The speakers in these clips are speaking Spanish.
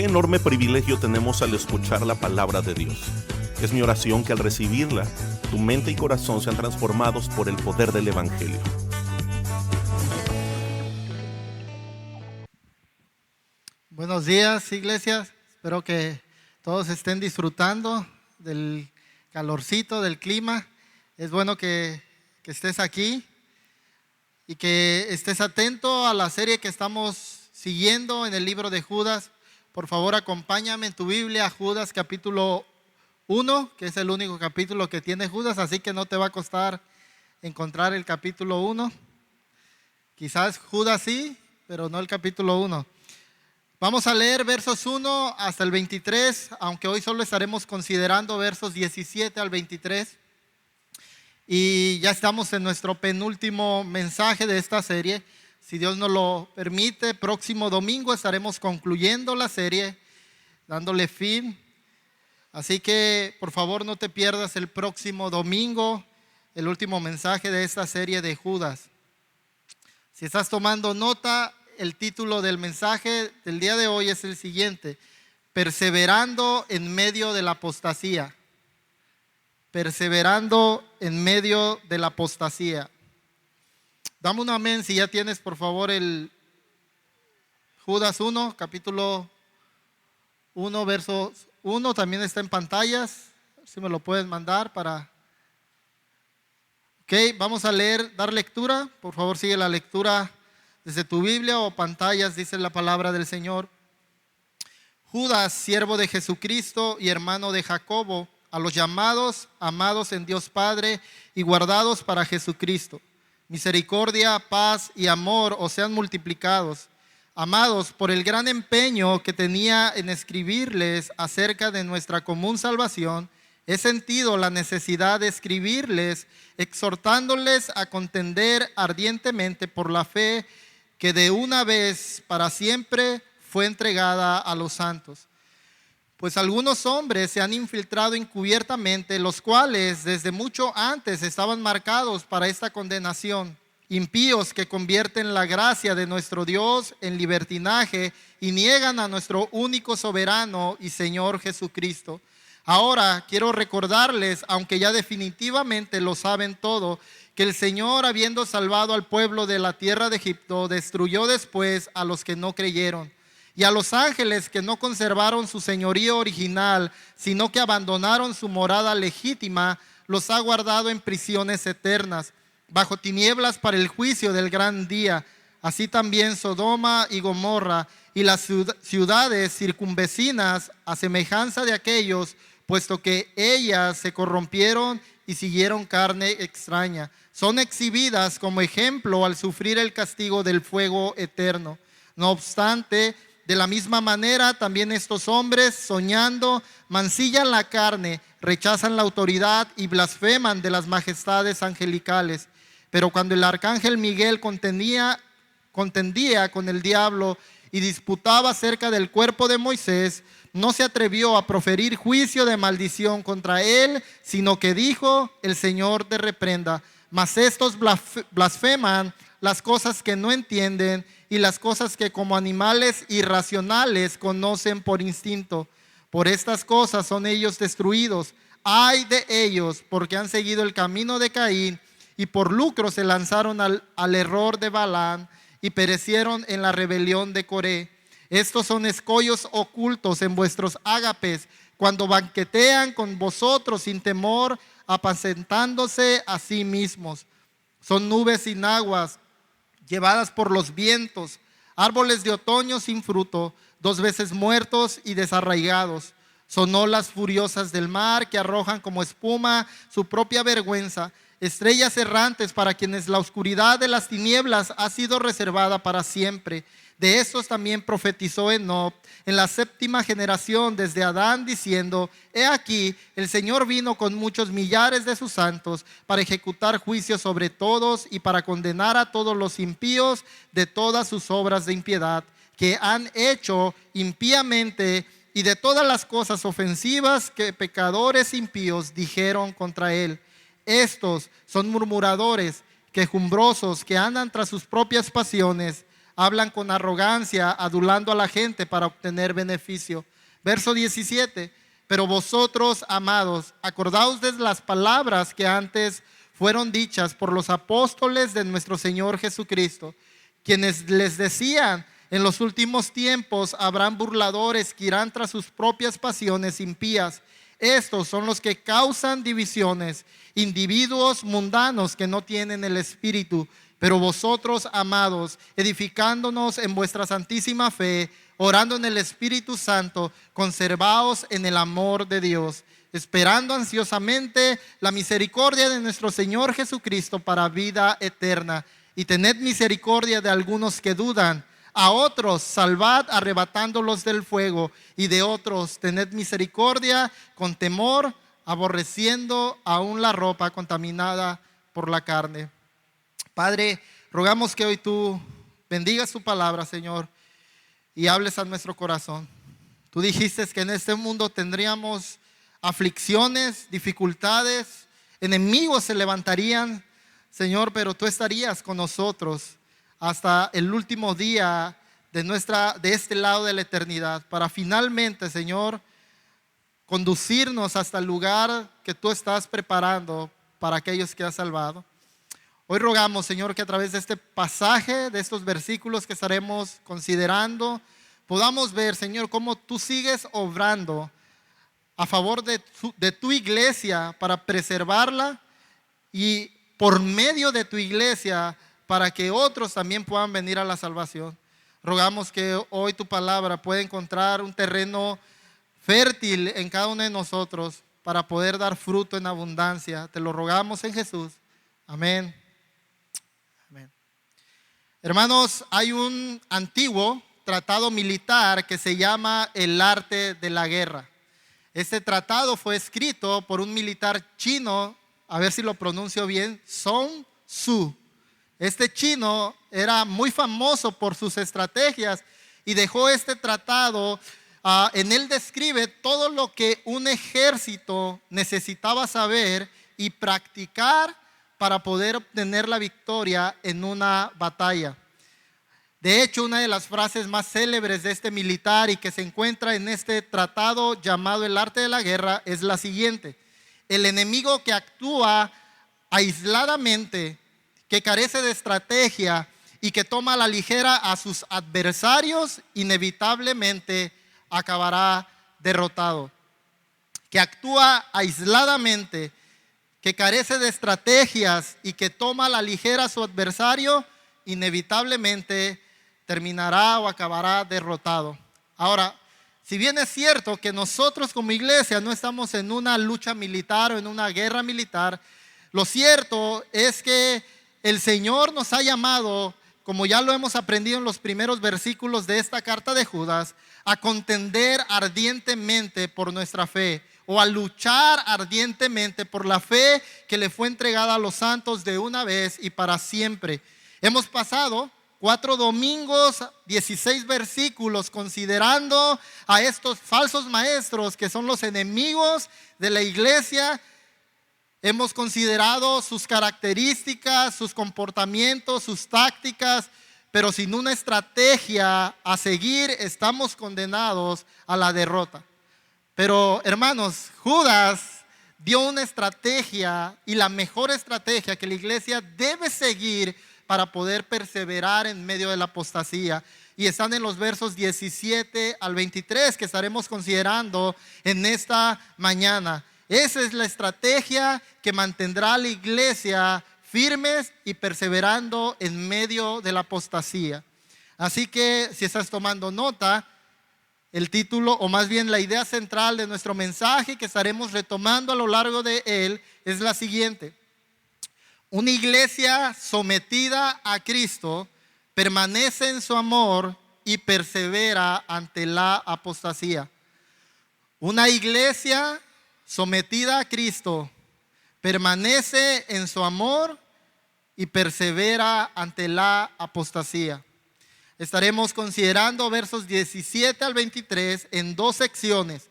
Qué enorme privilegio tenemos al escuchar la palabra de Dios. Es mi oración que al recibirla, tu mente y corazón sean transformados por el poder del Evangelio. Buenos días, iglesias. Espero que todos estén disfrutando del calorcito, del clima. Es bueno que estés aquí y que estés atento a la serie que estamos siguiendo en el libro de Judas. Por favor, acompáñame en tu Biblia a Judas capítulo 1, que es el único capítulo que tiene Judas, así que no te va a costar encontrar el capítulo 1. Quizás Judas sí, pero no el capítulo 1. Vamos a leer versos 1 hasta el 23, aunque hoy solo estaremos considerando versos 17 al 23. Y ya estamos en nuestro penúltimo mensaje de esta serie. Si Dios nos lo permite, próximo domingo estaremos concluyendo la serie, dándole fin. Así que por favor no te pierdas el próximo domingo, el último mensaje de esta serie de Judas. Si estás tomando nota, el título del mensaje del día de hoy es el siguiente: perseverando en medio de la apostasía. Perseverando en medio de la apostasía. Dame un amén si ya tienes, por favor, el Judas 1, capítulo 1, verso 1. También está en pantallas, si me lo pueden mandar para... Ok, vamos a leer, dar lectura. Por favor, sigue la lectura desde tu Biblia o pantallas, dice la palabra del Señor. Judas, siervo de Jesucristo y hermano de Jacobo, a los llamados, amados en Dios Padre y guardados para Jesucristo. Misericordia, paz y amor os sean multiplicados. Amados, por el gran empeño que tenía en escribirles acerca de nuestra común salvación, he sentido la necesidad de escribirles, exhortándoles a contender ardientemente por la fe que de una vez para siempre fue entregada a los santos. Pues algunos hombres se han infiltrado encubiertamente, los cuales desde mucho antes estaban marcados para esta condenación, impíos que convierten la gracia de nuestro Dios en libertinaje y niegan a nuestro único soberano y Señor Jesucristo. Ahora quiero recordarles, aunque ya definitivamente lo saben todo, que el Señor, habiendo salvado al pueblo de la tierra de Egipto, destruyó después a los que no creyeron. Y a los ángeles que no conservaron su señorío original, sino que abandonaron su morada legítima, los ha guardado en prisiones eternas, bajo tinieblas para el juicio del gran día. Así también Sodoma y Gomorra y las ciudades circunvecinas, a semejanza de aquellos, puesto que ellas se corrompieron y siguieron carne extraña, son exhibidas como ejemplo al sufrir el castigo del fuego eterno. No obstante, de la misma manera, también estos hombres, soñando, mancillan la carne, rechazan la autoridad y blasfeman de las majestades angelicales. Pero cuando el arcángel Miguel contendía con el diablo y disputaba acerca del cuerpo de Moisés, no se atrevió a proferir juicio de maldición contra él, sino que dijo: el Señor te reprenda. Mas estos blasfeman las cosas que no entienden y las cosas que como animales irracionales conocen por instinto. Por estas cosas son ellos destruidos. Ay de ellos, porque han seguido el camino de Caín y por lucro se lanzaron al error de Balaam y perecieron en la rebelión de Coré. Estos son escollos ocultos en vuestros ágapes, cuando banquetean con vosotros sin temor, apacentándose a sí mismos. Son nubes sin aguas, llevadas por los vientos, árboles de otoño sin fruto, 2 veces muertos y desarraigados. Son olas furiosas del mar que arrojan como espuma su propia vergüenza, estrellas errantes para quienes la oscuridad de las tinieblas ha sido reservada para siempre. De estos también profetizó Enoc en la 7ª generación desde Adán, diciendo: he aquí, el Señor vino con muchos millares de sus santos para ejecutar juicio sobre todos y para condenar a todos los impíos de todas sus obras de impiedad que han hecho impíamente y de todas las cosas ofensivas que pecadores impíos dijeron contra él. Estos son murmuradores, quejumbrosos, que andan tras sus propias pasiones. hablan con arrogancia, adulando a la gente para obtener beneficio. Verso 17, pero vosotros, amados, acordaos de las palabras que antes fueron dichas por los apóstoles de nuestro Señor Jesucristo, quienes les decían: en los últimos tiempos habrán burladores que irán tras sus propias pasiones impías. Estos son los que causan divisiones, individuos mundanos que no tienen el Espíritu. Pero vosotros, amados, edificándonos en vuestra santísima fe, orando en el Espíritu Santo, conservaos en el amor de Dios, esperando ansiosamente la misericordia de nuestro Señor Jesucristo para vida eterna. Y tened misericordia de algunos que dudan. A otros salvad arrebatándolos del fuego, y de otros tened misericordia con temor, aborreciendo aún la ropa contaminada por la carne. Padre, rogamos que hoy tú bendigas tu palabra, Señor, y hables a nuestro corazón. Tú dijiste que en este mundo tendríamos aflicciones, dificultades, enemigos se levantarían, Señor, pero tú estarías con nosotros hasta el último día de este lado de la eternidad, para finalmente, Señor, conducirnos hasta el lugar que tú estás preparando para aquellos que has salvado. Hoy rogamos, Señor, que a través de este pasaje, de estos versículos que estaremos considerando, podamos ver, Señor, cómo tú sigues obrando a favor de tu iglesia para preservarla, y por medio de tu iglesia para que otros también puedan venir a la salvación. Rogamos que hoy tu palabra pueda encontrar un terreno fértil en cada uno de nosotros para poder dar fruto en abundancia. Te lo rogamos en Jesús. Amén. Amén. Hermanos, hay un antiguo tratado militar que se llama El arte de la guerra. Este tratado fue escrito por un militar chino, a ver si lo pronuncio bien, Sun Tzu. Este chino era muy famoso por sus estrategias y dejó este tratado. En él describe todo lo que un ejército necesitaba saber y practicar para poder obtener la victoria en una batalla. De hecho, una de las frases más célebres de este militar y que se encuentra en este tratado llamado El arte de la guerra es la siguiente: el enemigo que actúa aisladamente, que carece de estrategia y que toma a la ligera a sus adversarios, inevitablemente acabará derrotado. Que actúa aisladamente, que carece de estrategias y que toma a la ligera a su adversario, inevitablemente terminará o acabará derrotado. Ahora, si bien es cierto que nosotros como iglesia no estamos en una lucha militar o en una guerra militar, lo cierto es que el Señor nos ha llamado, como ya lo hemos aprendido en los primeros versículos de esta carta de Judas, a contender ardientemente por nuestra fe, o a luchar ardientemente por la fe que le fue entregada a los santos de una vez y para siempre. Hemos pasado 4 domingos, 16 versículos considerando a estos falsos maestros que son los enemigos de la iglesia. Hemos considerado sus características, sus comportamientos, sus tácticas, pero sin una estrategia a seguir estamos condenados a la derrota. Pero hermanos, Judas dio una estrategia, y la mejor estrategia que la iglesia debe seguir para poder perseverar en medio de la apostasía. Y están en los versos 17 al 23 que estaremos considerando en esta mañana. Esa es la estrategia que mantendrá a la iglesia firmes y perseverando en medio de la apostasía. Así que si estás tomando nota, el título, o más bien la idea central de nuestro mensaje que estaremos retomando a lo largo de él, es la siguiente: una iglesia sometida a Cristo permanece en su amor y persevera ante la apostasía. Una iglesia sometida a Cristo permanece en su amor y persevera ante la apostasía. Estaremos considerando versos 17 al 23 en 2 secciones.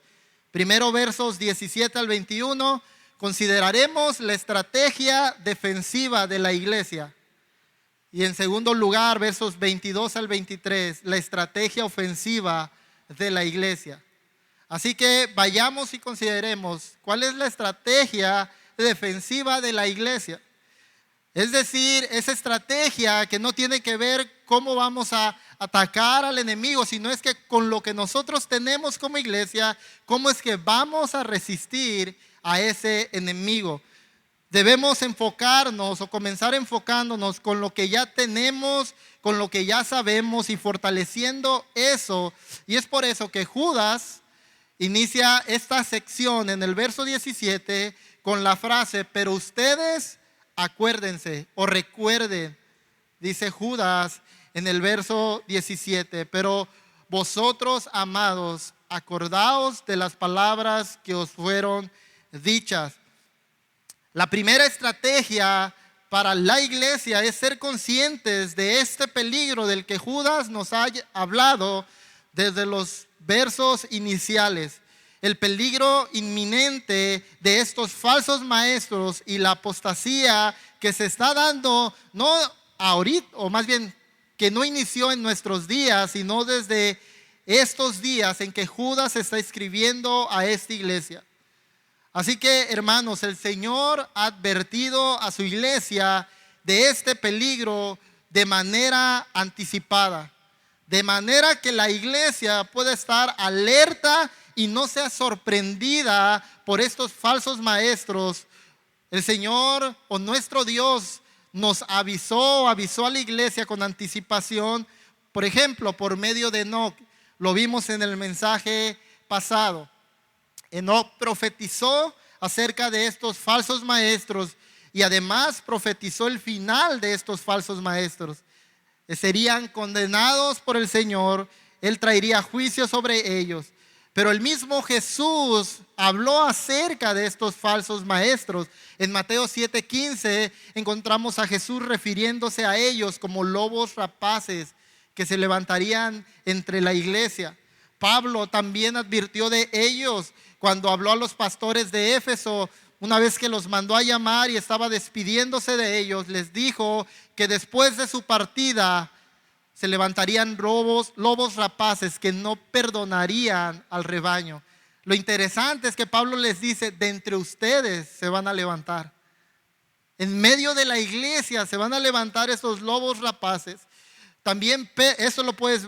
Primero, versos 17 al 21, consideraremos la estrategia defensiva de la iglesia. Y en segundo lugar, versos 22 al 23, la estrategia ofensiva de la iglesia. Así que vayamos y consideremos cuál es la estrategia defensiva de la iglesia. Es decir, esa estrategia que no tiene que ver cómo vamos a atacar al enemigo, sino es que con lo que nosotros tenemos como iglesia, cómo es que vamos a resistir a ese enemigo. Debemos enfocarnos o comenzar enfocándonos con lo que ya tenemos, con lo que ya sabemos y fortaleciendo eso. Y es por eso que Judas inicia esta sección en el verso 17 con la frase: pero ustedes acuérdense o recuerden, dice Judas en el verso 17, pero vosotros, amados, acordaos de las palabras que os fueron dichas. La primera estrategia para la iglesia es ser conscientes de este peligro del que Judas nos ha hablado desde los versos iniciales. El peligro inminente de estos falsos maestros y la apostasía que se está dando, no ahorita, o más bien que no inició en nuestros días, sino desde estos días en que Judas está escribiendo a esta iglesia. Así que, hermanos, el Señor ha advertido a su iglesia de este peligro de manera anticipada, de manera que la iglesia pueda estar alerta y no sea sorprendida por estos falsos maestros. El Señor o nuestro Dios nos avisó a la iglesia con anticipación, por ejemplo, por medio de Enoc. Lo vimos en el mensaje pasado. Enoc profetizó acerca de estos falsos maestros y además profetizó el final de estos falsos maestros. Serían condenados por el Señor, Él traería juicio sobre ellos. Pero el mismo Jesús habló acerca de estos falsos maestros. En Mateo 7:15 encontramos a Jesús refiriéndose a ellos como lobos rapaces que se levantarían entre la iglesia. Pablo también advirtió de ellos cuando habló a los pastores de Éfeso. Una vez que los mandó a llamar y estaba despidiéndose de ellos, les dijo que después de su partida se levantarían lobos rapaces que no perdonarían al rebaño. Lo interesante es que Pablo les dice: de entre ustedes se van a levantar. En medio de la iglesia se van a levantar esos lobos rapaces. También eso lo puedes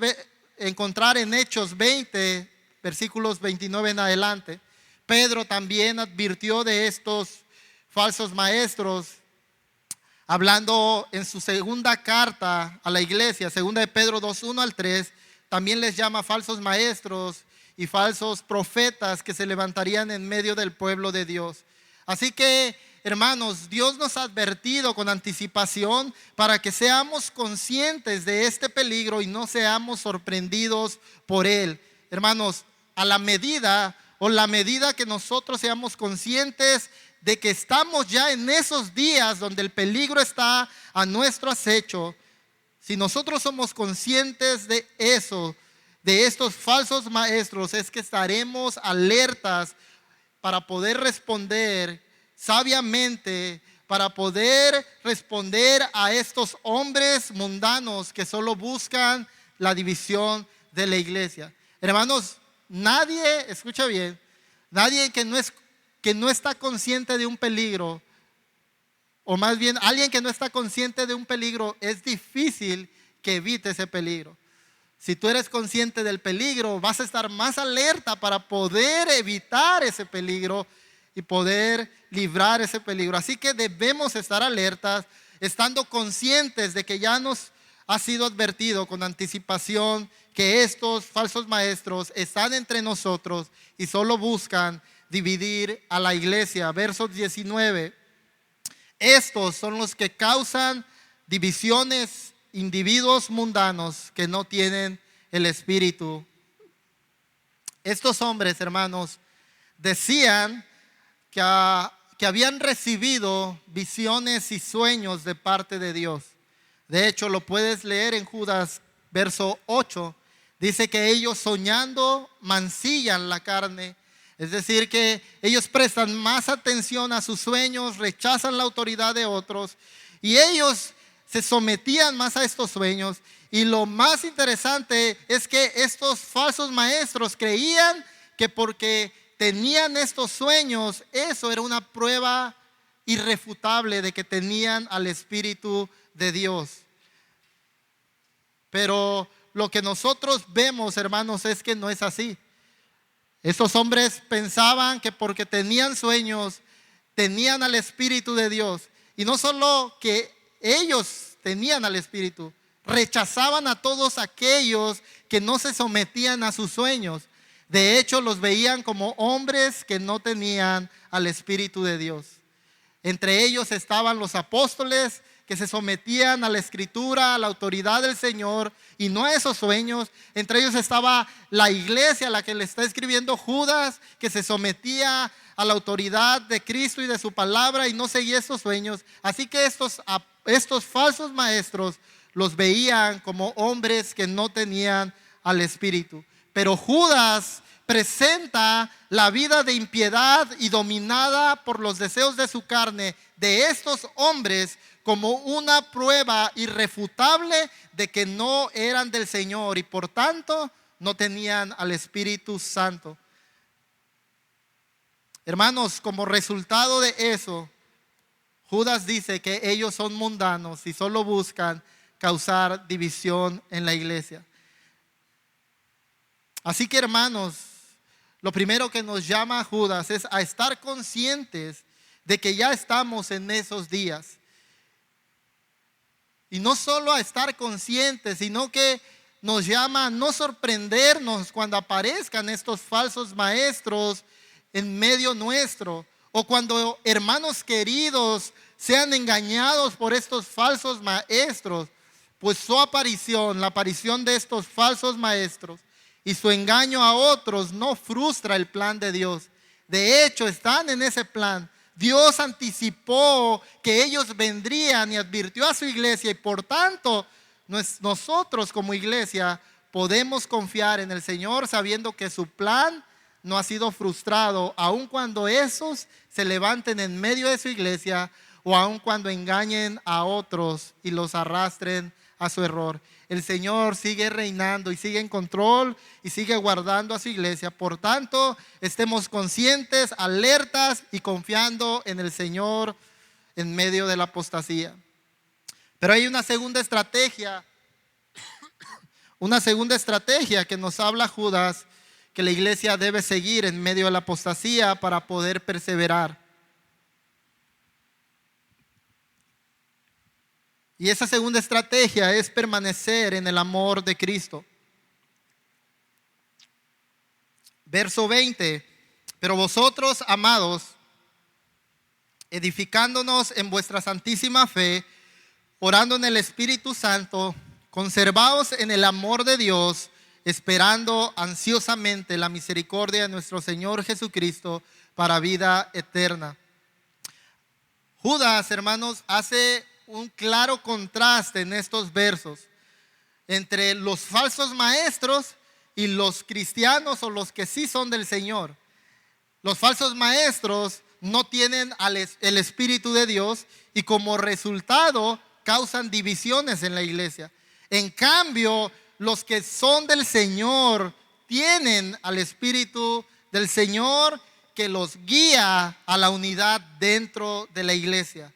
encontrar en Hechos 20, versículos 29 en adelante. Pedro también advirtió de estos falsos maestros, hablando en su segunda carta a la iglesia, segunda de Pedro 2:1 al 3, también les llama falsos maestros y falsos profetas que se levantarían en medio del pueblo de Dios. Así que, hermanos, Dios nos ha advertido con anticipación para que seamos conscientes de este peligro y no seamos sorprendidos por él. Hermanos, a la medida que nosotros seamos conscientes de que estamos ya en esos días donde el peligro está a nuestro acecho, si nosotros somos conscientes de eso, de estos falsos maestros, es que estaremos alertas para poder responder sabiamente, para poder responder a estos hombres mundanos que solo buscan la división de la iglesia. Hermanos, nadie, escucha bien, nadie que no está consciente de un peligro, o más bien alguien que no está consciente de un peligro, es difícil que evite ese peligro. Si tú eres consciente del peligro, vas a estar más alerta para poder evitar ese peligro y poder librar ese peligro. Así que debemos estar alertas, estando conscientes de que ya nos ha sido advertido con anticipación que estos falsos maestros están entre nosotros y solo buscan dividir a la iglesia. Verso 19. Estos son los que causan divisiones, individuos mundanos que no tienen el Espíritu. Estos hombres, hermanos, decían que habían recibido visiones y sueños de parte de Dios. De hecho, lo puedes leer en Judas, verso 8. Dice que ellos soñando mancillan la carne. Es decir, que ellos prestan más atención a sus sueños, rechazan la autoridad de otros y ellos se sometían más a estos sueños. Y lo más interesante es que estos falsos maestros creían que porque tenían estos sueños, eso era una prueba irrefutable de que tenían al Espíritu de Dios. Pero lo que nosotros vemos, hermanos, es que no es así. Estos hombres pensaban que porque tenían sueños, tenían al Espíritu de Dios. Y no solo que ellos tenían al Espíritu, rechazaban a todos aquellos que no se sometían a sus sueños. De hecho, los veían como hombres que no tenían al Espíritu de Dios. Entre ellos estaban los apóstoles que se sometían a la Escritura, a la autoridad del Señor y no a esos sueños. Entre ellos estaba la iglesia a la que le está escribiendo Judas, que se sometía a la autoridad de Cristo y de su palabra y no seguía esos sueños. Así que estos falsos maestros los veían como hombres que no tenían al Espíritu. Pero Judas presenta la vida de impiedad y dominada por los deseos de su carne de estos hombres como una prueba irrefutable de que no eran del Señor y por tanto no tenían al Espíritu Santo. Hermanos, como resultado de eso, Judas dice que ellos son mundanos y solo buscan causar división en la iglesia. Así que, hermanos, lo primero que nos llama a Judas es a estar conscientes de que ya estamos en esos días. Y no solo a estar conscientes, sino que nos llama a no sorprendernos cuando aparezcan estos falsos maestros en medio nuestro, o cuando hermanos queridos sean engañados por estos falsos maestros, pues su aparición, la aparición de estos falsos maestros y su engaño a otros no frustra el plan de Dios. De hecho, están en ese plan. Dios anticipó que ellos vendrían y advirtió a su iglesia y por tanto nosotros como iglesia podemos confiar en el Señor sabiendo que su plan no ha sido frustrado, aun cuando esos se levanten en medio de su iglesia o aun cuando engañen a otros y los arrastren a su error. El Señor sigue reinando y sigue en control y sigue guardando a su iglesia. Por tanto, estemos conscientes, alertas y confiando en el Señor en medio de la apostasía. Pero hay una segunda estrategia que nos habla Judas, que la iglesia debe seguir en medio de la apostasía para poder perseverar. Y esa segunda estrategia es permanecer en el amor de Cristo. Verso 20. Pero vosotros, amados, edificándonos en vuestra santísima fe, orando en el Espíritu Santo, conservaos en el amor de Dios, esperando ansiosamente la misericordia de nuestro Señor Jesucristo para vida eterna. Judas, hermanos, hace un claro contraste en estos versos entre los falsos maestros y los cristianos o los que sí son del Señor. Los falsos maestros no tienen el Espíritu de Dios y como resultado causan divisiones en la iglesia. En cambio, los que son del Señor tienen al Espíritu del Señor que los guía a la unidad dentro de la iglesia.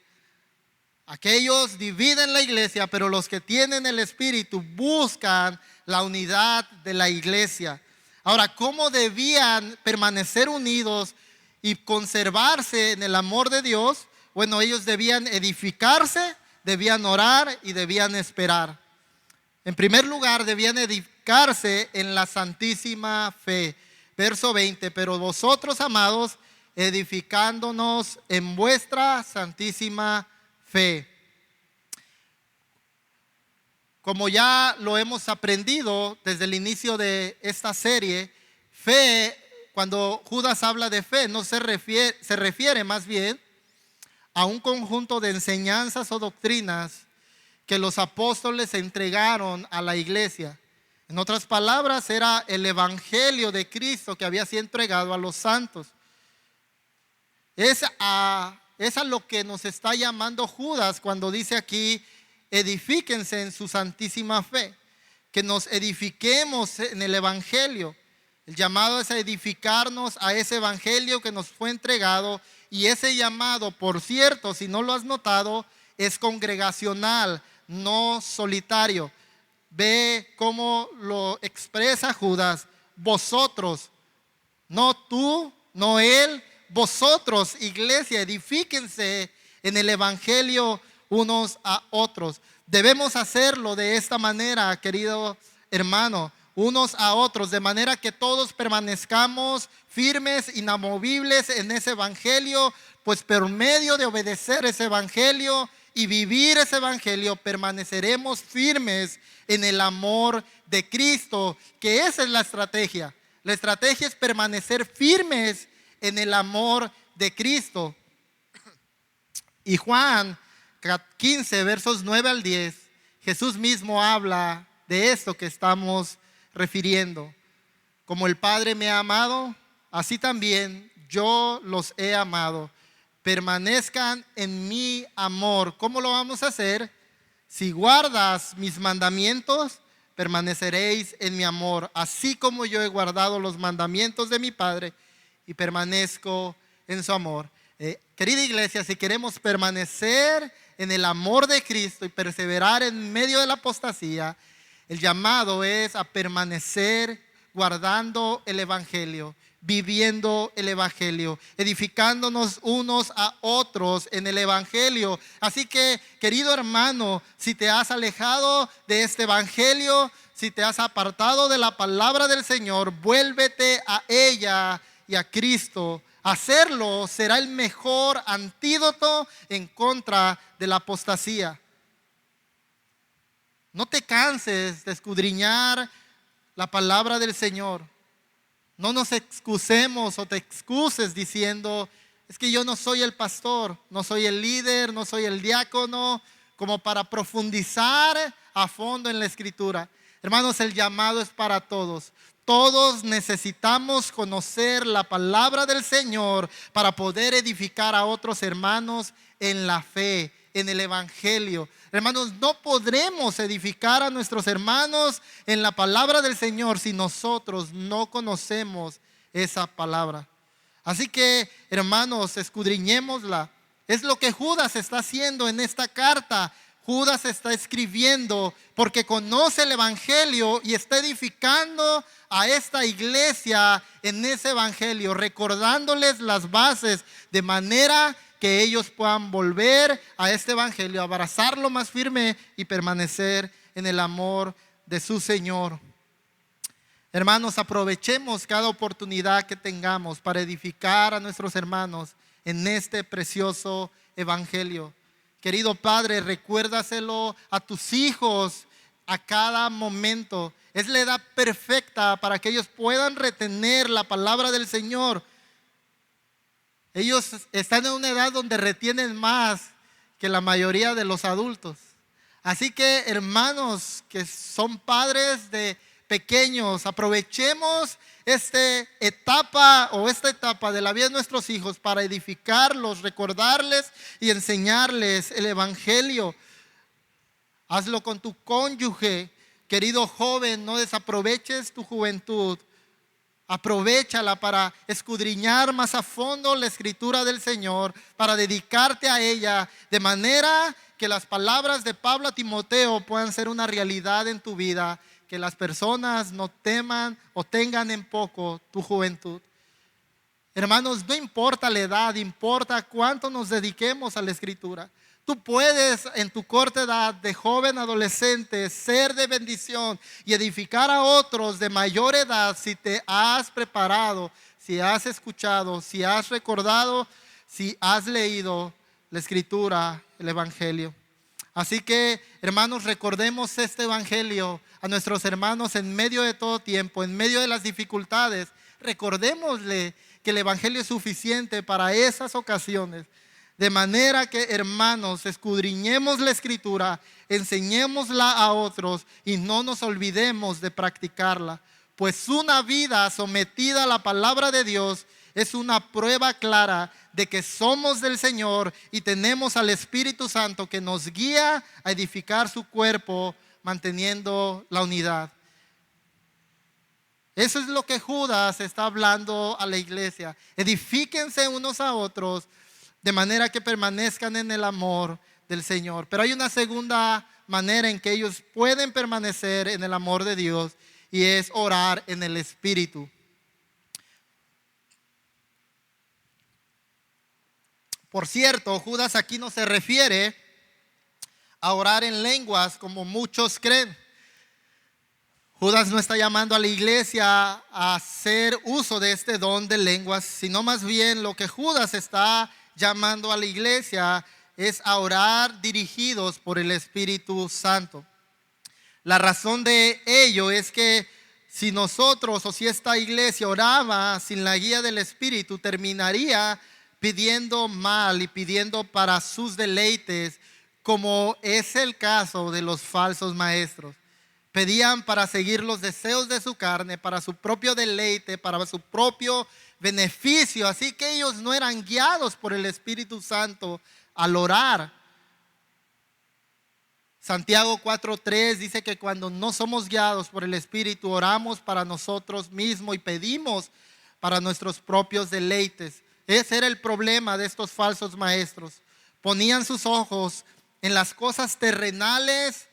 Aquellos dividen la iglesia, pero los que tienen el Espíritu buscan la unidad de la iglesia. Ahora, ¿cómo debían permanecer unidos y conservarse en el amor de Dios? Bueno, ellos debían edificarse, debían orar y debían esperar. En primer lugar, debían edificarse en la santísima fe. Verso 20, pero vosotros, amados, edificándonos en vuestra santísima fe. Como ya lo hemos aprendido desde el inicio de esta serie, fe, cuando Judas habla de fe, no se refiere más bien a un conjunto de enseñanzas o doctrinas que los apóstoles entregaron a la iglesia. En otras palabras, era el evangelio de Cristo que había sido entregado a los santos. Es a lo que nos está llamando Judas cuando dice aquí edifíquense en su santísima fe, que nos edifiquemos en el evangelio. El llamado es a edificarnos a ese evangelio que nos fue entregado, y ese llamado, por cierto, si no lo has notado, es congregacional, no solitario. Ve cómo lo expresa Judas: vosotros, no tú, no él, vosotros, iglesia, edifíquense en el evangelio unos a otros. Debemos hacerlo de esta manera, querido hermano, unos a otros, de manera que todos permanezcamos firmes, inamovibles en ese evangelio, pues por medio de obedecer ese evangelio y vivir ese evangelio, permaneceremos firmes en el amor de Cristo, que esa es la estrategia. La estrategia es permanecer firmes en el amor de Cristo. Y Juan 15, versos 9 al 10, Jesús mismo habla de esto que estamos refiriendo. Como el Padre me ha amado, así también yo los he amado. Permanezcan en mi amor. ¿Cómo lo vamos a hacer? Si guardas mis mandamientos, permaneceréis en mi amor, así como yo he guardado los mandamientos de mi Padre y permanezco en su amor. Querida iglesia, si queremos permanecer en el amor de Cristo y perseverar en medio de la apostasía, el llamado es a permanecer guardando el evangelio, viviendo el evangelio, edificándonos unos a otros en el evangelio. Así que, querido hermano, si te has alejado de este evangelio, si te has apartado de la palabra del Señor, vuélvete a ella y a Cristo. Hacerlo será el mejor antídoto en contra de la apostasía. No te canses de escudriñar la palabra del Señor. No nos excusemos o te excuses diciendo: es que yo no soy el pastor, no soy el líder, no soy el diácono, como para profundizar a fondo en la escritura. Hermanos, el llamado es para todos. Todos necesitamos conocer la palabra del Señor para poder edificar a otros hermanos en la fe, en el evangelio. Hermanos, no podremos edificar a nuestros hermanos en la palabra del Señor si nosotros no conocemos esa palabra. Así que, hermanos, escudriñémosla. Es lo que Judas está haciendo en esta carta. Judas está escribiendo porque conoce el evangelio y está edificando a esta iglesia en ese evangelio, recordándoles las bases de manera que ellos puedan volver a este evangelio, abrazarlo más firme y permanecer en el amor de su Señor. Hermanos, aprovechemos cada oportunidad que tengamos para edificar a nuestros hermanos en este precioso evangelio. Querido Padre, recuérdaselo a tus hijos a cada momento. Es la edad perfecta para que ellos puedan retener la palabra del Señor. Ellos están en una edad donde retienen más que la mayoría de los adultos. Así que, hermanos que son padres de pequeños, aprovechemos esta etapa de la vida de nuestros hijos para edificarlos, recordarles y enseñarles el evangelio. Hazlo con tu cónyuge. Querido joven, no desaproveches tu juventud. Aprovéchala para escudriñar más a fondo la escritura del Señor, para dedicarte a ella, de manera que las palabras de Pablo a Timoteo puedan ser una realidad en tu vida, que las personas no teman o tengan en poco tu juventud. Hermanos, no importa la edad, importa cuánto nos dediquemos a la escritura. Tú puedes en tu corta edad de joven adolescente ser de bendición y edificar a otros de mayor edad si te has preparado, si has escuchado, si has recordado, si has leído la escritura, el evangelio. Así que, hermanos, recordemos este evangelio a nuestros hermanos en medio de todo tiempo, en medio de las dificultades. Recordémosle que el evangelio es suficiente para esas ocasiones. De manera que, hermanos, escudriñemos la escritura, enseñémosla a otros y no nos olvidemos de practicarla. Pues una vida sometida a la palabra de Dios es una prueba clara de que somos del Señor y tenemos al Espíritu Santo que nos guía a edificar su cuerpo manteniendo la unidad. Eso es lo que Judas está hablando a la iglesia. Edifíquense unos a otros de manera que permanezcan en el amor del Señor. Pero hay una segunda manera en que ellos pueden permanecer en el amor de Dios y es orar en el Espíritu. Por cierto, Judas aquí no se refiere a orar en lenguas como muchos creen. Judas no está llamando a la iglesia a hacer uso de este don de lenguas, sino más bien lo que Judas está llamando a la iglesia es a orar dirigidos por el Espíritu Santo. La razón de ello es que si nosotros o si esta iglesia oraba sin la guía del Espíritu, terminaría pidiendo mal y pidiendo para sus deleites, como es el caso de los falsos maestros. Pedían para seguir los deseos de su carne, para su propio deleite, para su propio beneficio. Así que ellos no eran guiados por el Espíritu Santo al orar. Santiago 4:3 dice que cuando no somos guiados por el Espíritu, oramos para nosotros mismos y pedimos para nuestros propios deleites. Ese era el problema de estos falsos maestros. Ponían sus ojos en las cosas terrenales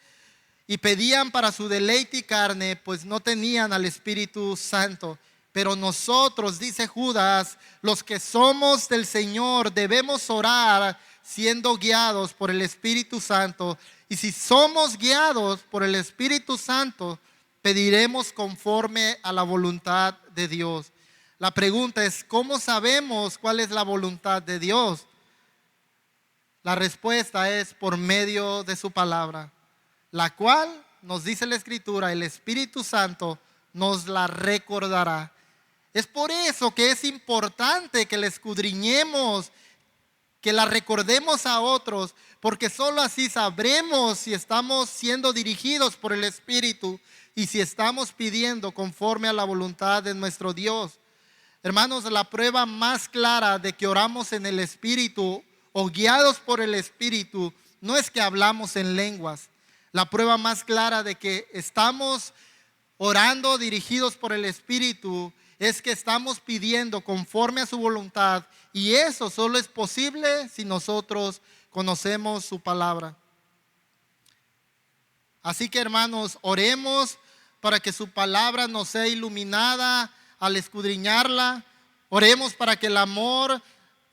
y pedían para su deleite y carne, pues no tenían al Espíritu Santo. Pero nosotros, dice Judas, los que somos del Señor, debemos orar siendo guiados por el Espíritu Santo. Y si somos guiados por el Espíritu Santo, pediremos conforme a la voluntad de Dios. La pregunta es, ¿cómo sabemos cuál es la voluntad de Dios? La respuesta es por medio de su palabra, la cual, nos dice la Escritura, el Espíritu Santo nos la recordará. Es por eso que es importante que la escudriñemos, que la recordemos a otros, porque solo así sabremos si estamos siendo dirigidos por el Espíritu y si estamos pidiendo conforme a la voluntad de nuestro Dios. Hermanos, la prueba más clara de que oramos en el Espíritu o guiados por el Espíritu no es que hablamos en lenguas. La prueba más clara de que estamos orando dirigidos por el Espíritu es que estamos pidiendo conforme a su voluntad, y eso solo es posible si nosotros conocemos su palabra. Así que, hermanos, oremos para que su palabra nos sea iluminada al escudriñarla. Oremos para que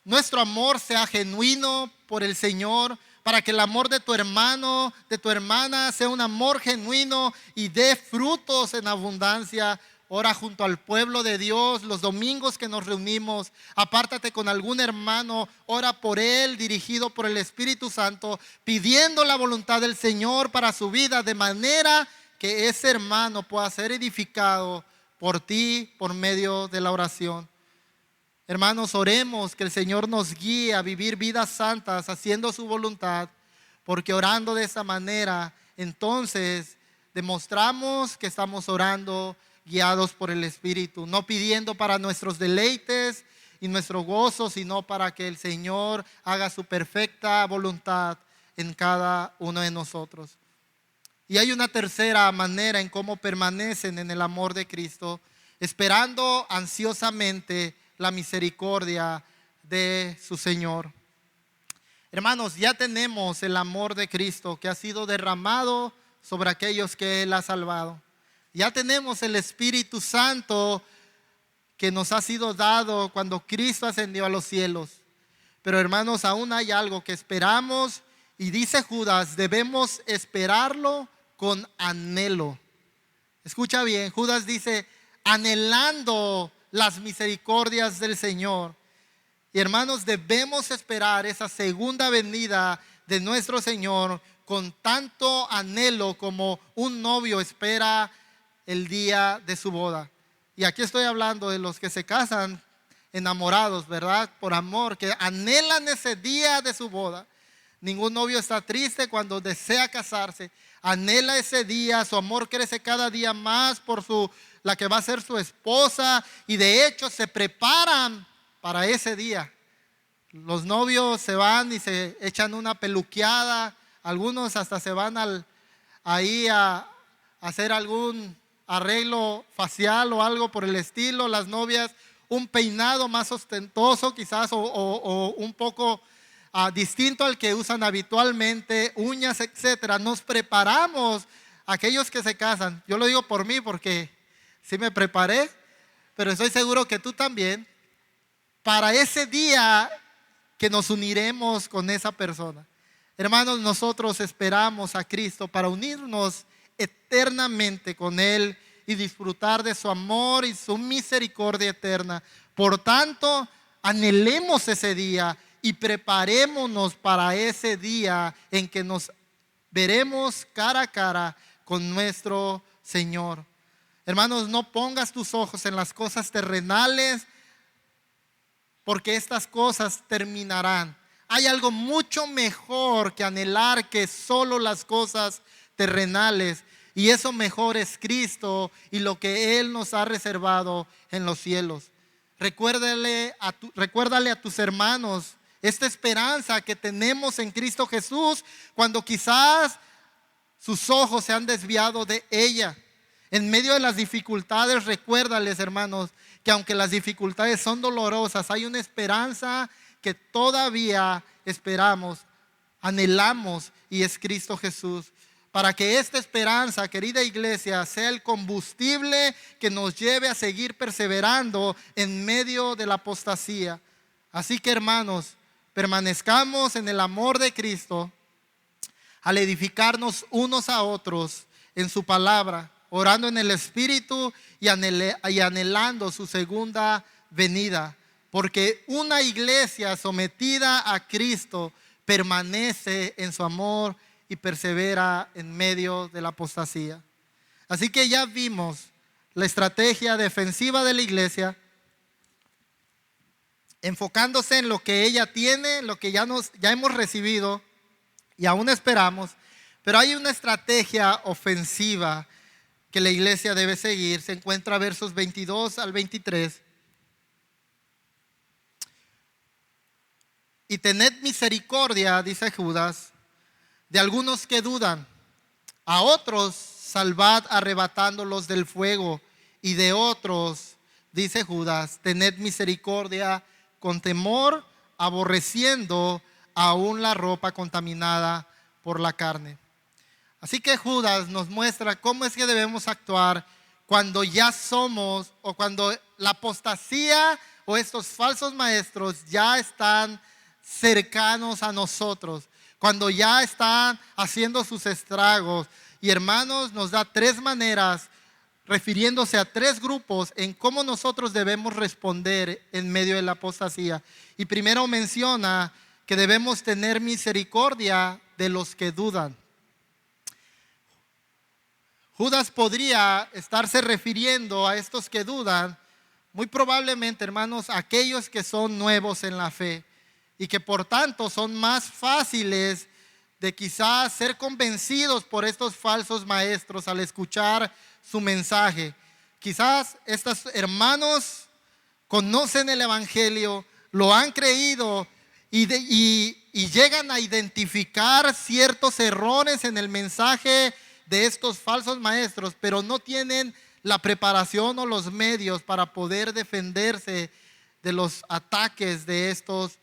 nuestro amor sea genuino por el Señor, para que el amor de tu hermano, de tu hermana, sea un amor genuino y dé frutos en abundancia. Ora junto al pueblo de Dios los domingos que nos reunimos. Apártate con algún hermano, ora por él, dirigido por el Espíritu Santo, pidiendo la voluntad del Señor para su vida, de manera que ese hermano pueda ser edificado por ti por medio de la oración. Hermanos, oremos que el Señor nos guíe a vivir vidas santas haciendo su voluntad, porque orando de esa manera, entonces demostramos que estamos orando guiados por el Espíritu, no pidiendo para nuestros deleites y nuestro gozo, sino para que el Señor haga su perfecta voluntad en cada uno de nosotros. Y hay una tercera manera en cómo permanecen en el amor de Cristo, esperando ansiosamente la misericordia de su Señor. Hermanos, ya tenemos el amor de Cristo que ha sido derramado sobre aquellos que Él ha salvado. Ya tenemos el Espíritu Santo que nos ha sido dado cuando Cristo ascendió a los cielos. Pero, hermanos, aún hay algo que esperamos, y dice Judas, debemos esperarlo con anhelo. Escucha bien, Judas dice, anhelando las misericordias del Señor. Y, hermanos, debemos esperar esa segunda venida de nuestro Señor con tanto anhelo como un novio espera el día de su boda. Y aquí estoy hablando de los que se casan enamorados, ¿verdad? Por amor, que anhelan ese día de su boda. Ningún novio está triste cuando desea casarse. Anhela ese día, su amor crece cada día más por la que va a ser su esposa, y de hecho se preparan para ese día. Los novios se van y se echan una peluqueada, algunos hasta se van ahí a hacer algún arreglo facial o algo por el estilo. Las novias un peinado más ostentoso quizás o un poco distinto al que usan habitualmente, uñas, etcétera. Nos preparamos, aquellos que se casan. Yo lo digo por mí porque sí me preparé, pero estoy seguro que tú también, para ese día que nos uniremos con esa persona. Hermanos, nosotros esperamos a Cristo para unirnos eternamente con Él y disfrutar de su amor y su misericordia eterna. Por tanto, anhelemos ese día y preparémonos para ese día en que nos veremos cara a cara con nuestro Señor. Hermanos, no pongas tus ojos en las cosas terrenales, porque estas cosas terminarán. Hay algo mucho mejor que anhelar que solo las cosas terrenales, y eso mejor es Cristo y lo que Él nos ha reservado en los cielos. Recuérdale a tus hermanos esta esperanza que tenemos en Cristo Jesús cuando quizás sus ojos se han desviado de ella. En medio de las dificultades, recuérdales, hermanos, que aunque las dificultades son dolorosas, hay una esperanza que todavía esperamos, anhelamos, y es Cristo Jesús. Para que esta esperanza, querida iglesia, sea el combustible que nos lleve a seguir perseverando en medio de la apostasía. Así que, hermanos, permanezcamos en el amor de Cristo al edificarnos unos a otros en su palabra, orando en el Espíritu y anhelando su segunda venida. Porque una iglesia sometida a Cristo permanece en su amor y persevera en medio de la apostasía. Así que ya vimos la estrategia defensiva de la iglesia, enfocándose en lo que ella tiene, lo que ya hemos recibido y aún esperamos. Pero hay una estrategia ofensiva que la iglesia debe seguir. Se encuentra versos 22 al 23. Y tened misericordia, dice Judas, de algunos que dudan. A otros salvad arrebatándolos del fuego. Y de otros, dice Judas, tened misericordia con temor, aborreciendo aún la ropa contaminada por la carne. Así que Judas nos muestra cómo es que debemos actuar cuando ya somos, o cuando la apostasía o estos falsos maestros ya están cercanos a nosotros, cuando ya están haciendo sus estragos. Y hermanos, nos da tres maneras, refiriéndose a tres grupos, en cómo nosotros debemos responder en medio de la apostasía. Y primero menciona que debemos tener misericordia de los que dudan. Judas podría estarse refiriendo a estos que dudan, muy probablemente, hermanos, aquellos que son nuevos en la fe y que por tanto son más fáciles de quizás ser convencidos por estos falsos maestros al escuchar su mensaje. Quizás estos hermanos conocen el evangelio, lo han creído y llegan a identificar ciertos errores en el mensaje de estos falsos maestros, pero no tienen la preparación o los medios para poder defenderse de los ataques de estos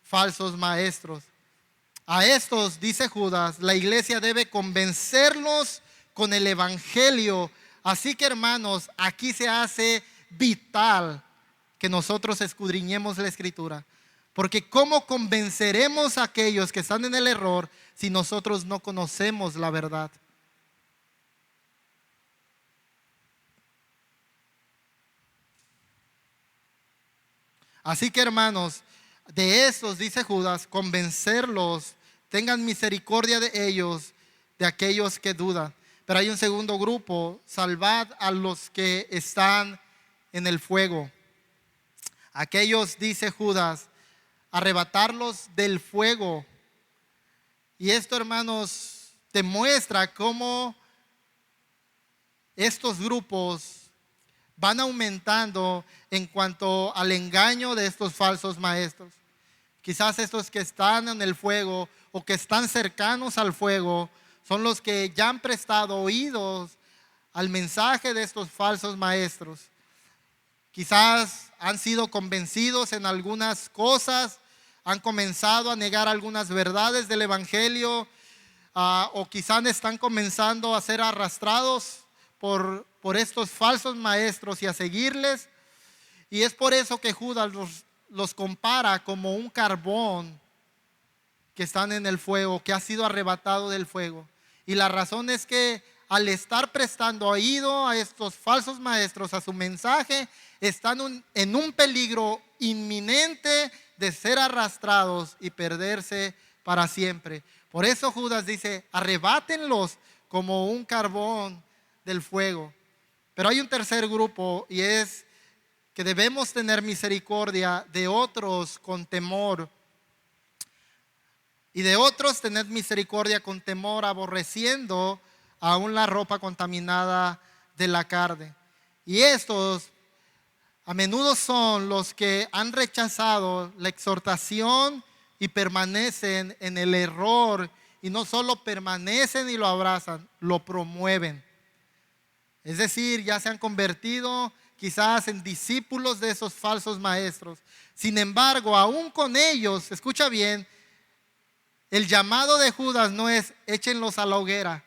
falsos maestros. A estos, dice Judas, la iglesia debe convencerlos con el evangelio. Así que, hermanos, aquí se hace vital que nosotros escudriñemos la escritura, porque ¿cómo convenceremos a aquellos que están en el error si nosotros no conocemos la verdad? Así que, hermanos, de esos, dice Judas, convencerlos, tengan misericordia de ellos, de aquellos que dudan. Pero hay un segundo grupo: salvad a los que están en el fuego. Aquellos, dice Judas, arrebatarlos del fuego. Y esto, hermanos, demuestra cómo estos grupos van aumentando en cuanto al engaño de estos falsos maestros. Quizás estos que están en el fuego o que están cercanos al fuego son los que ya han prestado oídos al mensaje de estos falsos maestros. Quizás han sido convencidos en algunas cosas, han comenzado a negar algunas verdades del evangelio, o quizás están comenzando a ser arrastrados por estos falsos maestros y a seguirles. Y es por eso que Judas los compara como un carbón que están en el fuego, que ha sido arrebatado del fuego. Y la razón es que al estar prestando oído a estos falsos maestros, a su mensaje, están en un peligro inminente de ser arrastrados y perderse para siempre. Por eso Judas dice, arrebátenlos como un carbón del fuego. Pero hay un tercer grupo, y es que debemos tener misericordia de otros con temor. Y de otros tener misericordia con temor, aborreciendo aún la ropa contaminada de la carne. Y estos a menudo son los que han rechazado la exhortación y permanecen en el error. Y no solo permanecen y lo abrazan, lo promueven. Es decir, ya se han convertido quizás en discípulos de esos falsos maestros. Sin embargo, aún con ellos, escucha bien, el llamado de Judas no es échenlos a la hoguera,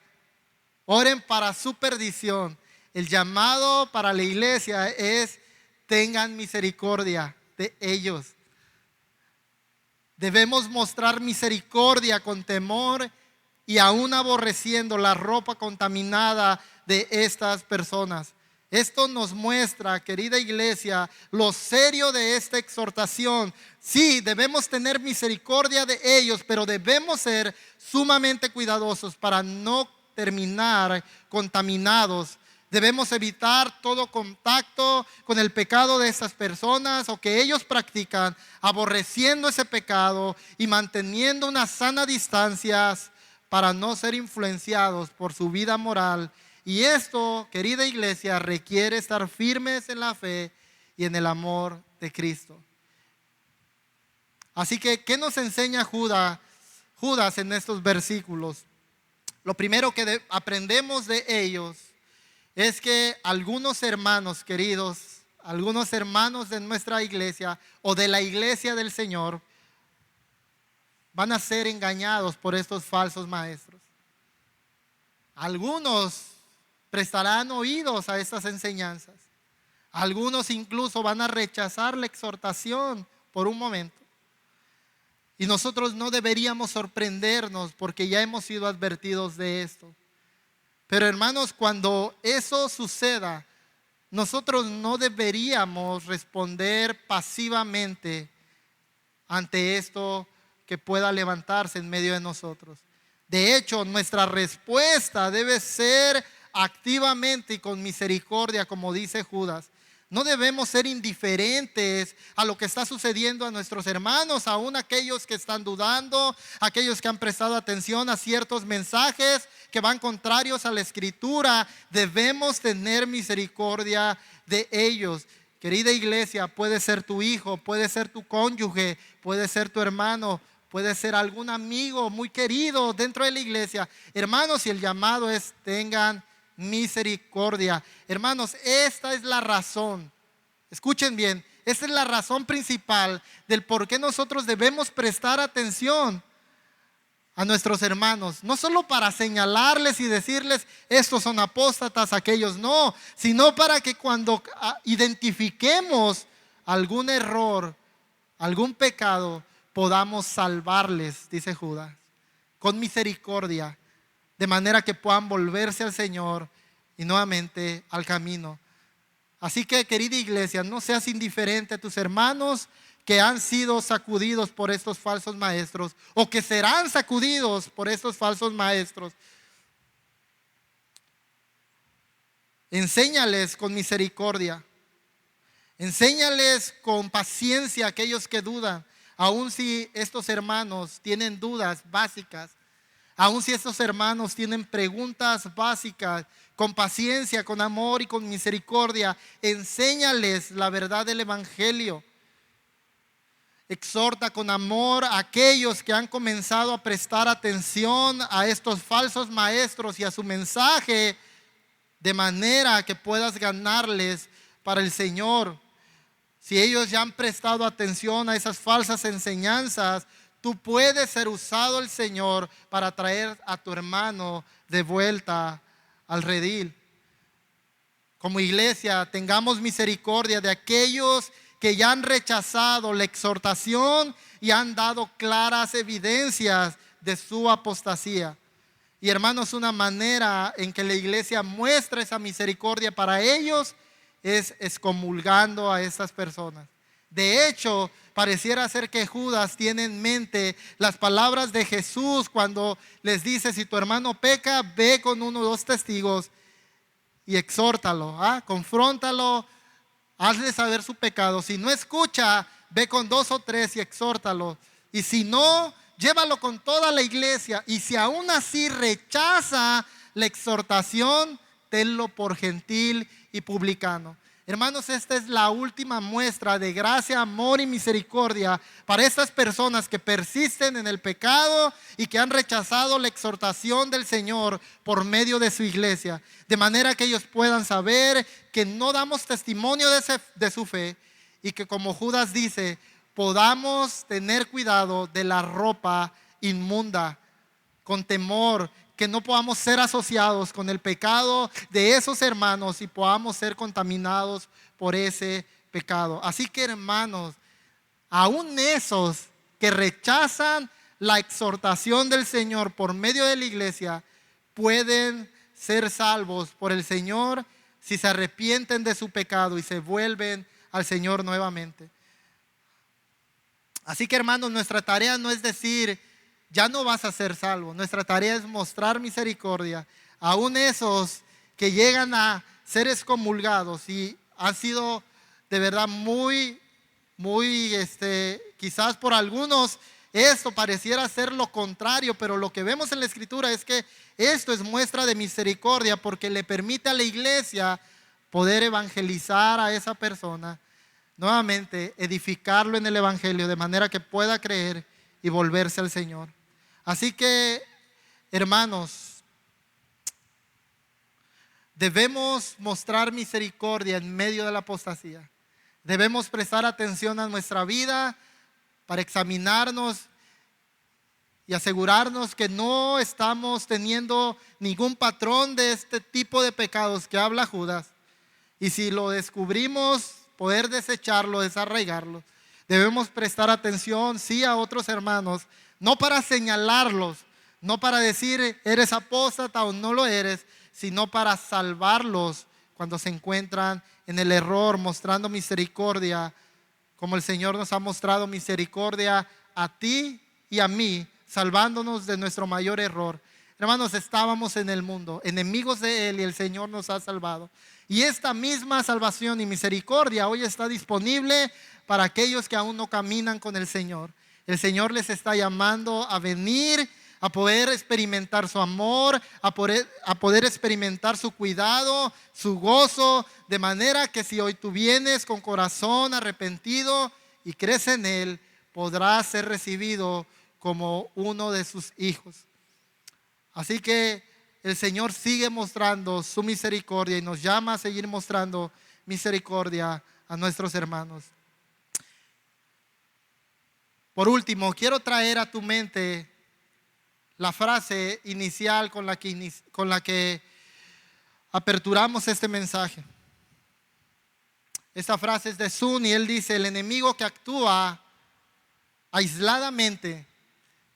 oren para su perdición. El llamado para la iglesia es tengan misericordia de ellos. Debemos mostrar misericordia con temor y aún aborreciendo la ropa contaminada de estas personas. Esto nos muestra, querida iglesia, lo serio de esta exhortación. Sí, debemos tener misericordia de ellos, pero debemos ser sumamente cuidadosos para no terminar contaminados. Debemos evitar todo contacto con el pecado de esas personas o que ellos practican, aborreciendo ese pecado y manteniendo una sana distancia para no ser influenciados por su vida moral. Y esto, querida iglesia, requiere estar firmes en la fe y en el amor de Cristo. Así que, ¿qué nos enseña Judas en estos versículos? Lo primero que aprendemos de ellos es que algunos hermanos queridos, algunos hermanos de nuestra iglesia o de la iglesia del Señor van a ser engañados por estos falsos maestros. Algunos prestarán oídos a estas enseñanzas. Algunos incluso van a rechazar la exhortación por un momento. Y nosotros no deberíamos sorprendernos porque ya hemos sido advertidos de esto. Pero hermanos, cuando eso suceda, nosotros no deberíamos responder pasivamente ante esto que pueda levantarse en medio de nosotros. De hecho, nuestra respuesta debe ser activamente y con misericordia, como dice Judas. No debemos ser indiferentes a lo que está sucediendo a nuestros hermanos, aún aquellos que están dudando, aquellos que han prestado atención a ciertos mensajes que van contrarios a la Escritura. Debemos tener misericordia de ellos. Querida iglesia, puede ser tu hijo, puede ser tu cónyuge, puede ser tu hermano, puede ser algún amigo muy querido dentro de la iglesia. Hermanos, y el llamado es tengan misericordia. Hermanos, esta es la razón. Escuchen bien, esta es la razón principal del por qué nosotros debemos prestar atención a nuestros hermanos. No solo para señalarles y decirles estos son apóstatas, aquellos no, sino para que cuando identifiquemos algún error, algún pecado, podamos salvarles, dice Judas, con misericordia, de manera que puedan volverse al Señor y nuevamente al camino. Así que, querida iglesia, no seas indiferente a tus hermanos que han sido sacudidos por estos falsos maestros o que serán sacudidos por estos falsos maestros. Enséñales con misericordia. Enséñales con paciencia a aquellos que dudan, aun si estos hermanos tienen dudas básicas. Aun si estos hermanos tienen preguntas básicas, con paciencia, con amor y con misericordia, enséñales la verdad del Evangelio. Exhorta con amor a aquellos que han comenzado a prestar atención a estos falsos maestros y a su mensaje, de manera que puedas ganarles para el Señor. Si ellos ya han prestado atención a esas falsas enseñanzas, tú puedes ser usado el Señor para traer a tu hermano de vuelta al redil. Como iglesia, tengamos misericordia de aquellos que ya han rechazado la exhortación y han dado claras evidencias de su apostasía. Y hermanos, una manera en que la iglesia muestra esa misericordia para ellos es excomulgando a estas personas. De hecho, pareciera ser que Judas tiene en mente las palabras de Jesús cuando les dice: si tu hermano peca, ve con uno o dos testigos y exhórtalo, confróntalo, hazle saber su pecado. Si no escucha, ve con dos o tres y exhórtalo. Y si no, llévalo con toda la iglesia. Y si aún así rechaza la exhortación, tenlo por gentil y publicano. Hermanos, esta es la última muestra de gracia, amor y misericordia para estas personas que persisten en el pecado y que han rechazado la exhortación del Señor por medio de su iglesia, de manera que ellos puedan saber que no damos testimonio de su fe, y que, como Judas dice, podamos tener cuidado de la ropa inmunda, con temor, que no podamos ser asociados con el pecado de esos hermanos y podamos ser contaminados por ese pecado. Así que, hermanos, aún esos que rechazan la exhortación del Señor por medio de la iglesia pueden ser salvos por el Señor si se arrepienten de su pecado y se vuelven al Señor nuevamente. Así que, hermanos, nuestra tarea no es decir: ya no vas a ser salvo. Nuestra tarea es mostrar misericordia aún esos que llegan a ser excomulgados y han sido de verdad muy, quizás por algunos esto pareciera ser lo contrario, pero lo que vemos en la Escritura es que esto es muestra de misericordia, porque le permite a la iglesia poder evangelizar a esa persona, nuevamente edificarlo en el Evangelio, de manera que pueda creer y volverse al Señor. Así que, hermanos, debemos mostrar misericordia en medio de la apostasía. Debemos prestar atención a nuestra vida para examinarnos y asegurarnos que no estamos teniendo ningún patrón de este tipo de pecados que habla Judas. Y si lo descubrimos, poder desecharlo, desarraigarlo. Debemos prestar atención, sí, a otros hermanos, no para señalarlos, no para decir eres apóstata o no lo eres, sino para salvarlos cuando se encuentran en el error, mostrando misericordia, como el Señor nos ha mostrado misericordia a ti y a mí, salvándonos de nuestro mayor error. Hermanos, estábamos en el mundo, enemigos de Él, y el Señor nos ha salvado. Y esta misma salvación y misericordia hoy está disponible para aquellos que aún no caminan con el Señor. El Señor les está llamando a venir, a poder experimentar su amor, a poder experimentar su cuidado, su gozo, de manera que si hoy tú vienes con corazón arrepentido y crees en Él, podrás ser recibido como uno de sus hijos. Así que el Señor sigue mostrando su misericordia y nos llama a seguir mostrando misericordia a nuestros hermanos. Por último, quiero traer a tu mente la frase inicial con la que aperturamos este mensaje. Esta frase es de Sun y él dice: el enemigo que actúa aisladamente,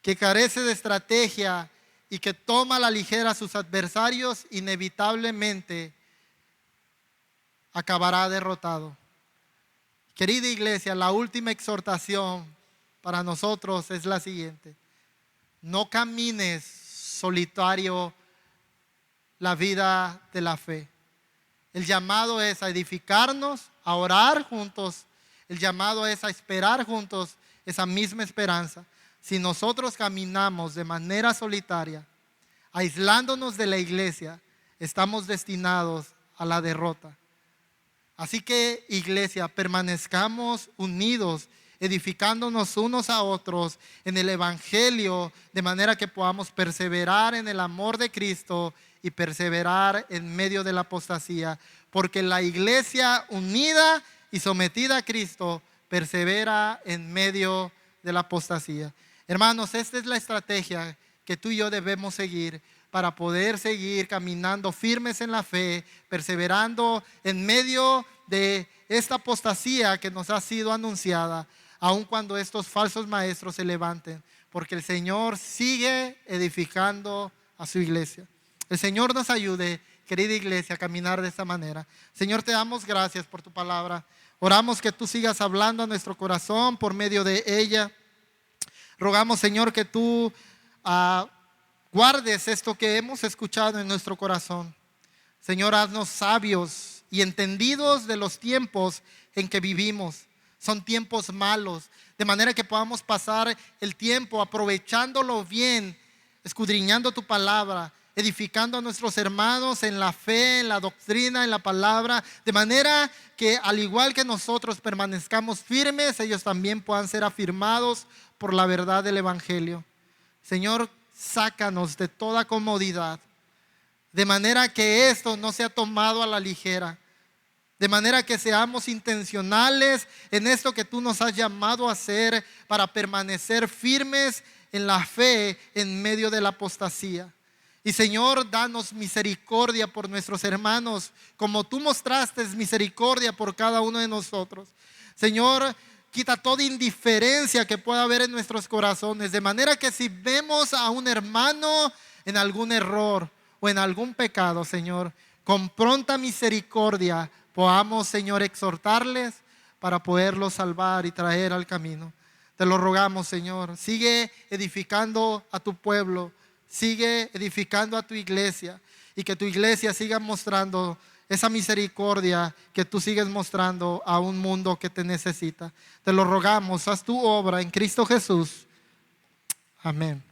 que carece de estrategia y que toma a la ligera a sus adversarios, inevitablemente acabará derrotado. Querida iglesia, la última exhortación para nosotros es la siguiente: no camines solitario la vida de la fe. El llamado es a edificarnos, a orar juntos. El llamado es a esperar juntos esa misma esperanza. Si nosotros caminamos de manera solitaria, aislándonos de la iglesia, estamos destinados a la derrota. Así que, iglesia, permanezcamos unidos, edificándonos unos a otros en el evangelio, de manera que podamos perseverar en el amor de Cristo y perseverar en medio de la apostasía, porque la iglesia unida y sometida a Cristo persevera en medio de la apostasía. Hermanos, esta es la estrategia que tú y yo debemos seguir para poder seguir caminando firmes en la fe, perseverando en medio de esta apostasía que nos ha sido anunciada, aun cuando estos falsos maestros se levanten, porque el Señor sigue edificando a su iglesia. El Señor nos ayude, querida iglesia, a caminar de esta manera. Señor, te damos gracias por tu palabra. Oramos que tú sigas hablando a nuestro corazón por medio de ella. Rogamos, Señor, que tú guardes esto que hemos escuchado en nuestro corazón. Señor, haznos sabios y entendidos de los tiempos en que vivimos. Son tiempos malos, de manera que podamos pasar el tiempo aprovechándolo bien, escudriñando tu palabra, edificando a nuestros hermanos en la fe, en la doctrina, en la palabra, de manera que al igual que nosotros permanezcamos firmes, ellos también puedan ser afirmados por la verdad del evangelio. Señor, sácanos de toda comodidad, de manera que esto no sea tomado a la ligera, de manera que seamos intencionales en esto que tú nos has llamado a hacer para permanecer firmes en la fe en medio de la apostasía. Y Señor, danos misericordia por nuestros hermanos, como tú mostraste misericordia por cada uno de nosotros. Señor, quita toda indiferencia que pueda haber en nuestros corazones, de manera que si vemos a un hermano en algún error o en algún pecado, Señor, con pronta misericordia podamos, Señor, exhortarles para poderlos salvar y traer al camino. Te lo rogamos, Señor. Sigue edificando a tu pueblo, sigue edificando a tu iglesia, y que tu iglesia siga mostrando esa misericordia que tú sigues mostrando a un mundo que te necesita. Te lo rogamos, haz tu obra en Cristo Jesús. Amén.